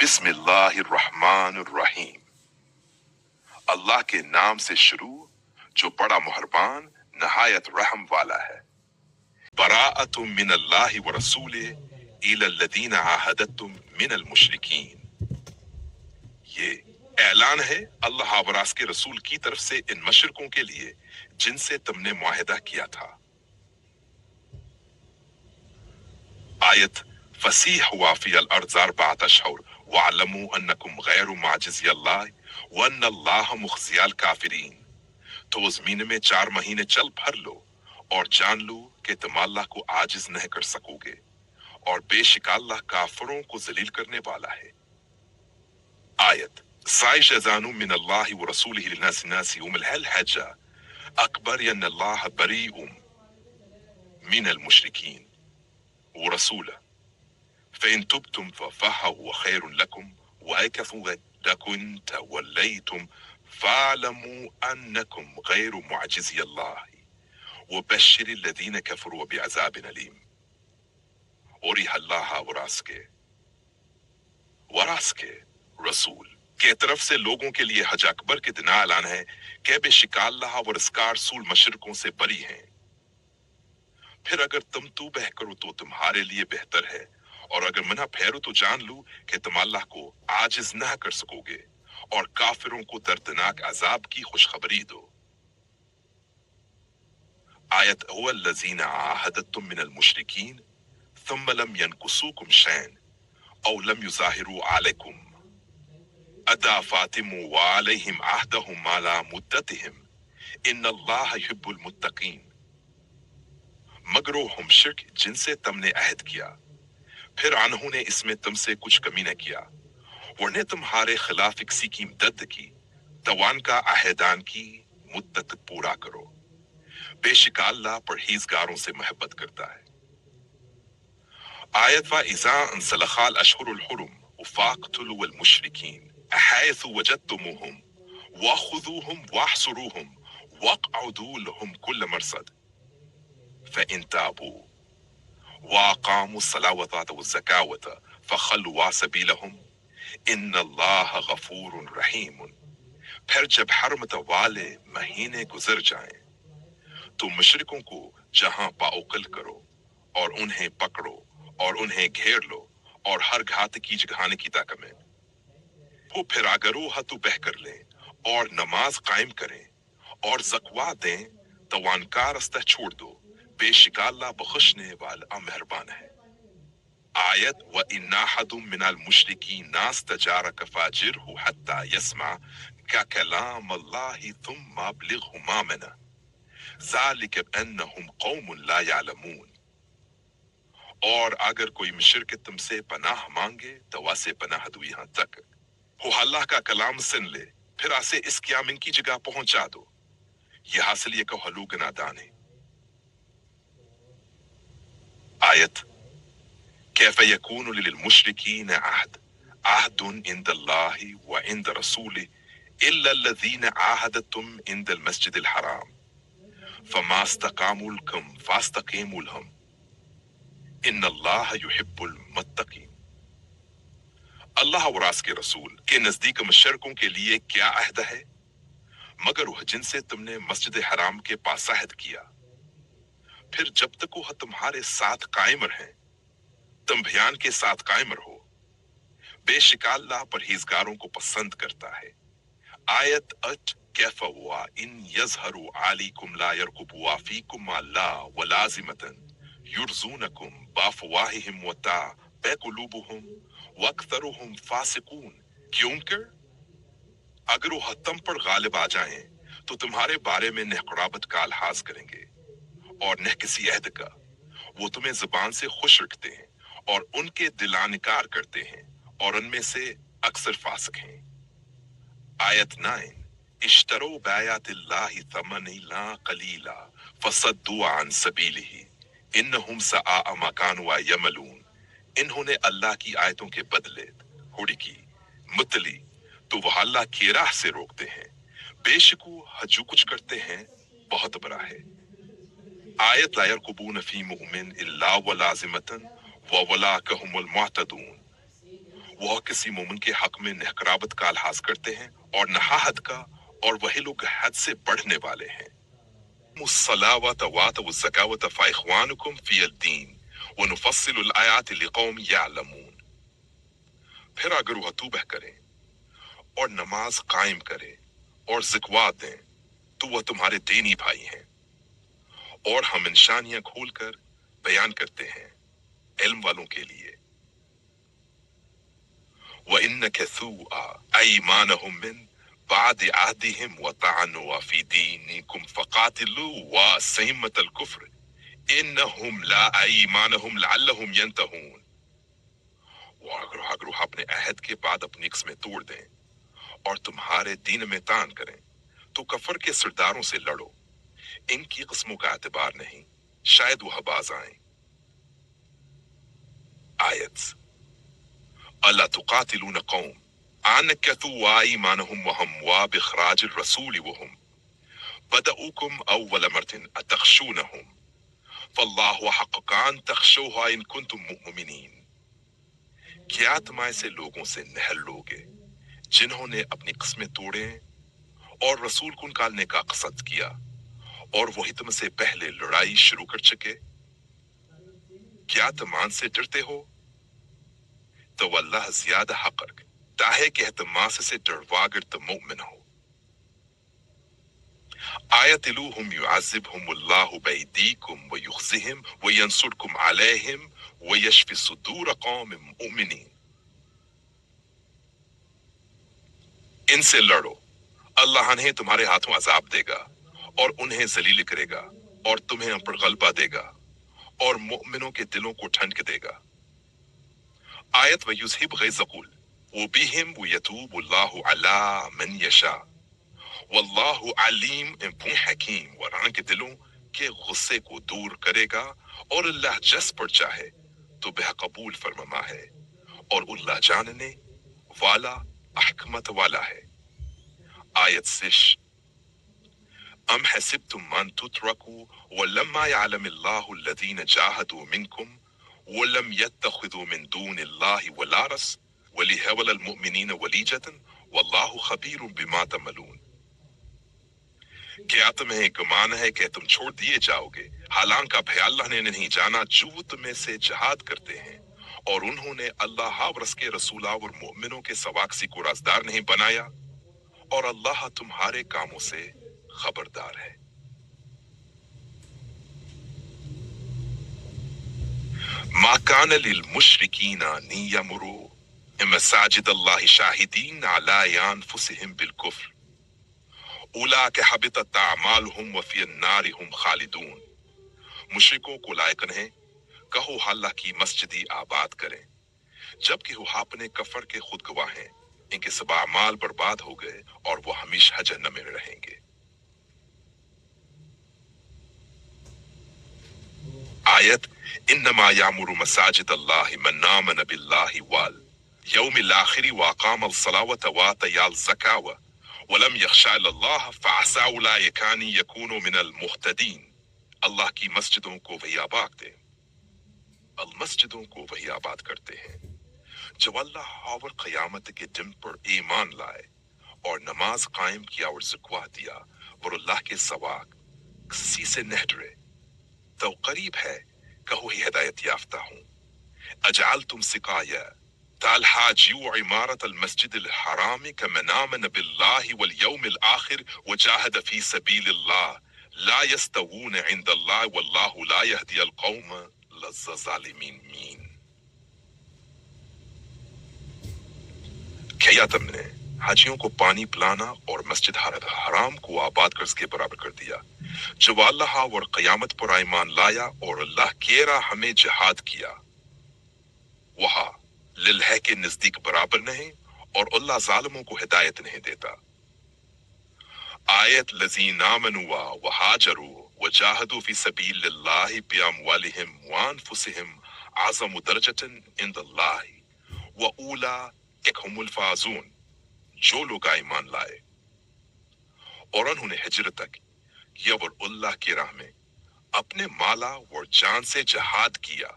بسم اللہ الرحمن الرحیم، اللہ کے نام سے شروع جو بڑا مہربان نہایت رحم والا ہے۔ براءۃ من اللہ ورسولہ الی الذین عاہدتم من المشرکین، یہ اعلان ہے اللہ اور اس کے رسول کی طرف سے ان مشرکوں کے لیے جن سے تم نے معاہدہ کیا تھا۔ آیت فسیح ہوا فی الارض اربعۃ اشہر وَاعْلَمُوا أَنَّكُمْ غَيْرُ مُعْجِزِي اللَّهِ وَأَنَّ اللَّهَ مُخْزِيَ الْكَافِرِينَ، تو اس مہینے میں 4 مہینے چل پھر لو اور جان لو کہ تم اللہ کو عاجز نہیں کر سکو گے، اور بے شک اللہ کافروں کو ذلیل کرنے والا ہے۔ آیت سائش ازانو من اللہ ورسولہ للناس الناس یوم الحج اکبر ان اللہ بریء من المشرکین ورسولہ فإن تبتم فهو خير لكم وإن لكم توليتم فاعلموا أنكم غير معجزي الله وبشر الذين كفروا بعذاب أليم۔ اور یہ اللہ وراس کے رسول کے طرف سے لوگوں کے لیے حج اکبر کے دن اعلان ہے کہ بے شک اللہ اور اس کا رسول مشرکوں سے بری ہیں۔ پھر اگر تم توبہ کرو تو تمہارے لیے بہتر ہے، اور اگر منع پھیرو تو جان لو کہ تم اللہ کو عاجز نہ کر سکو گے، اور کافروں کو دردناک عذاب کی خوشخبری دو۔ آیت هو الذین عاہدتم من المشرکین ثم لم ينقصوکم شیئا او لم یظاہروا علیکم ادا فاتموا وعلیہم عہدہم علی مدتہم ان اللہ یحب المتقین، مگر وہ ہم شرک جن سے تم نے عہد کیا، پھر انہوں نے اس میں تم سے کچھ کمی نہ کیا، ورنہ تمہارے خلاف کسی کی مدد کی، توان کا عہدان کی مدت پورا کرو، بے شک اللہ پرہیزگاروں سے محبت کرتا ہے۔ آیت وَإِذَا انسلخ الأشهر الحرم فاقتلوا المشرکین حیث وجدتموہم وخذوہم واحصروہم واقعدوا لهم كل مرصد فإن تابوا وَأَقَامُوا الصَّلَاةَ وَآتَوُا الزَّكَاةَ فَخَلُّوا سَبِيلَهُمْ إِنَّ اللَّهَ غَفُورٌ رَحِيمٌ۔ پھر جب حرمت والے مہینے گزر جائیں تو مشرکوں کو جہاں پاؤکل کرو اور انہیں پکڑو اور انہیں گھیر لو اور ہر گھات کی جگہانے کی طاقت میں وہ پھر اگر وہ ہتھو بہ کر لیں اور نماز قائم کریں اور زکوہ دیں تو ان کا رستہ چھوڑ دو، بے شک اللہ بخشنے والا مہربان ہے۔ آیت وَإِنَّ أَحَدٌ مِّنَ الْمُشْرِكِينَ اسْتَجَارَكَ فَأَجِرْهُ حَتَّى يَسْمَعَ كَلَامَ اللَّهِ ثُمَّ أَبْلِغْهُ مَأْمَنَهُ ذَلِكَ بِأَنَّهُمْ قَوْمٌ لَا يَعْلَمُونَ، اور اگر کوئی مشرک تم سے پناہ مانگے تو اسے پناہ دو یہاں تک وہ اللہ کا کلام سن لے، پھر اسے اس قیام کی جگہ پہنچا دو، یہ حاصل یہ کہ ہلوگ نادان ہے۔ آیت کیف یکون للمشرکین عہد عند اللہ وعند رسولہ الا الذین عاہدتم عند المسجد الحرام فما استقاموا لکم فاستقیموا لہم ان اللہ یحب المتقین۔ اللہ اور اس کے رسول کے نزدیک مشرکوں کے لیے کیا عہد ہے مگر وہ جن سے تم نے مسجد حرام کے پاس عہد کیا، پھر جب تک وہ تمہارے ساتھ قائم رہیں تم بیان کے ساتھ قائم رہو، بے شک اللہ پرہیزگاروں کو پسند کرتا ہے۔ آیت کیف ہوا ان یظہروا علیکم لا یرقبوا فیکم لا ولازمۃ یرزونکم بافواہہم وتعبى قلوبہم واکثرہم فاسقون، کیوں کر اگر وہ تم پر غالب آ جائیں تو تمہارے بارے میں نہ قرابت کا الحاظ کریں گے اور نہ کسی عہد کا، وہ تمہیں زبان سے خوش رکھتے ہیں اور ان کے دل انکار کرتے ہیں اور ان میں سے اکثر فاسق ہیں۔ آیت 9 اشتروا بآیات اللہ ثمنا قلیلا فصدوا عن سبیلہ انہم ساء ما کانوا یعملون، انہوں نے اللہ کی آیتوں کے بدلے ہوڑی کی متلی تو وہ اللہ کی راہ سے روکتے ہیں، بے شک وہ جو کچھ کرتے ہیں بہت برا ہے۔ آیت لا یرقبون فی مؤمن الا ولازمۃ وَأُولَٰئِكَ هُمُ الْمُعْتَدُونَ، وہ کسی مومن کے حق میں نہکرابت کا الحاظ کرتے ہیں اور نہا حد کا، اور وہی لوگ حد سے بڑھنے والے ہیں۔ الصلاۃ وآتوا الزکاۃ فاخوانکم فی الدین ونفصل الآیات لقوم یعلمون۔ پھر اگر وہ توبہ کریں اور نماز قائم کریں اور زکوات دیں تو وہ تمہارے دینی بھائی ہیں، اور ہم نشانیاں کھول کر بیان کرتے ہیں علم والوں کے لیے۔ وَإِن نَكَثُوا أَيْمَانَهُم مِّن بَعْدِ عَهْدِهِمْ وَطَعَنُوا فِي دِينِكُمْ فَقَاتِلُوا وَأَئِمَّةَ الْكُفْرِ إِنَّهُمْ لَا أَيْمَانَهُمْ لَعَلَّهُمْ يَنْتَهُونَ۔ اور اگر وہ اپنے عہد کے بعد اپنی قسمیں توڑ دیں اور تمہارے دین میں طعن کریں تو کفر کے سرداروں سے لڑو، ان کی قسموں کا اعتبار نہیں، شاید وہ باز آئیں۔ آیت أَلَّا تُقَاتِلُونَ قَوْمًا نَكَثُوا أَيْمَانَهُمْ وَهَمُّوا بِإِخْرَاجِ الرَّسُولِ وَهُمْ بَدَؤُوكُمْ أَوَّلَ مَرَّةٍ أَتَخْشَوْنَهُمْ فَاللَّهُ أَحَقُّ أَن تَخْشَوْهُ إِن كُنتُم مُّؤْمِنِينَ۔ کیا تم ایسے لوگوں سے نہل لوگے جنہوں نے اپنی قسمیں توڑیں اور رسول کو نکالنے کا قصد کیا، اور وہی تم سے پہلے لڑائی شروع کر چکے؟ کیا تم ان سے ڈرتے ہو؟ تو اللہ زیادہ حق رکھتا ہے کہ احتماس سے ڈروا اگر تم مومن ہو۔ آیتلوہم یعذبہم اللہ بیدیکم ویخزہم وینصرکم علیہم ویشفی صدور قوم مؤمنین۔ ان سے لڑو، اللہ انہیں تمہارے ہاتھوں عذاب دے گا اور انہیں ذلیل کرے گا اور تمہیں ان پر غلبہ دے گا اور مؤمنوں کے دلوں کو ٹھنڈک دے گا۔ آیت وَيُذْهِبْ غَيْظَ قُلُوبِهِمْ وَبِهِمْ وَيَتُوبُ اللَّهُ عَلَىٰ مَن يَشَاءُ وَاللَّهُ عَلِيمٌ حکیم۔ وران کے دلوں کے غصے کو دور کرے گا، اور اللہ جس پر چاہے تو بے قبول فرما ہے، اور اللہ جاننے والا حکمت والا ہے۔ آیت 6 أَمْ حَسِبْتُمْ أَن تُتْرَكُوا وَلَمَّا يَعْلَمِ اللَّهُ الَّذِينَ جَاهَدُوا مِنكُمْ وَلَمْ يَتَّخِذُوا مِن دُونِ اللَّهِ وَلَارَسَ وَلِهَوَلَ الْمُؤْمِنِينَ وَلِيجَةً وَاللَّهُ خَبِيرٌ بِمَا تَعْمَلُونَ۔ کیا تمہیں گمان ہے کہ تم چھوڑ دیے جاؤ گے، حالانکہ بھئی اللہ نے نہیں جانا جو تم میں سے جہاد کرتے ہیں، اور انہوں نے اللہ اور اس کے رسولہ اور مؤمنوں کے سوا کسی کو رازدار نہیں بنایا، اور اللہ تمہارے کاموں سے خبردار ہے۔ ما كان للمشركين أن يعمروا مساجد الله شاهدين على أنفسهم بالكفر أولئك حبطت أعمالهم وفي النار هم خالدون۔ مشرکوں کو لائق نہیں کہو اللہ کی مسجدی آباد کریں جبکہ وہ اپنے کفر کے خود گواہ ہیں، ان کے سب اعمال برباد ہو گئے اور وہ ہمیشہ جہنم میں رہیں گے۔ آیت انما یعمر مساجد اللہ من آمن باللہ والیوم الآخر واقام الصلاۃ وآتى الزکاۃ ولم یخشى الا اللہ فعسى اولئک ان یکونوا من المہتدین۔ اللہ کی مسجدوں کو وہی آباد دے، المسجدوں کو وہی آباد کرتے ہیں جو اللہ اور قیامت کے دن پر ایمان لائے اور نماز قائم کیا اور زکوٰۃ دیا اور اللہ کے سوا کسی سے نہ ڈرے، تو قریب ہے کہ وہی ہدایت یافتہ ہوں۔ اجعلتم سقایۃ الحاج وعمارۃ المسجد الحرام کمن آمن باللہ والیوم الآخر وجاہد فی سبیل اللہ لا یستوون عند اللہ واللہ لا یہدی القوم الظالمین۔ کیا تم نے حاجیوں کو پانی پلانا اور مسجد حرام کو آباد کر اس کے برابر کر دیا جو اللہ اور قیامت پر ایمان لایا اور اللہ کی راہ ہمیں جہاد کیا، وہاں للہ کے نزدیک برابر نہیں، اور اللہ ظالموں کو ہدایت نہیں دیتا۔ آیت الذین آمنوا وہاجروا وجاہدوا فی سبیل اللہ باموالہم وانفسہم اعظم درجۃ عند اللہ واولئک ھم الفائزون۔ جو لوگ ایمان لائے اور انہوں نے ہجرت کیا اور اللہ کی راہ میں اپنے مالا اور جان سے جہاد کیا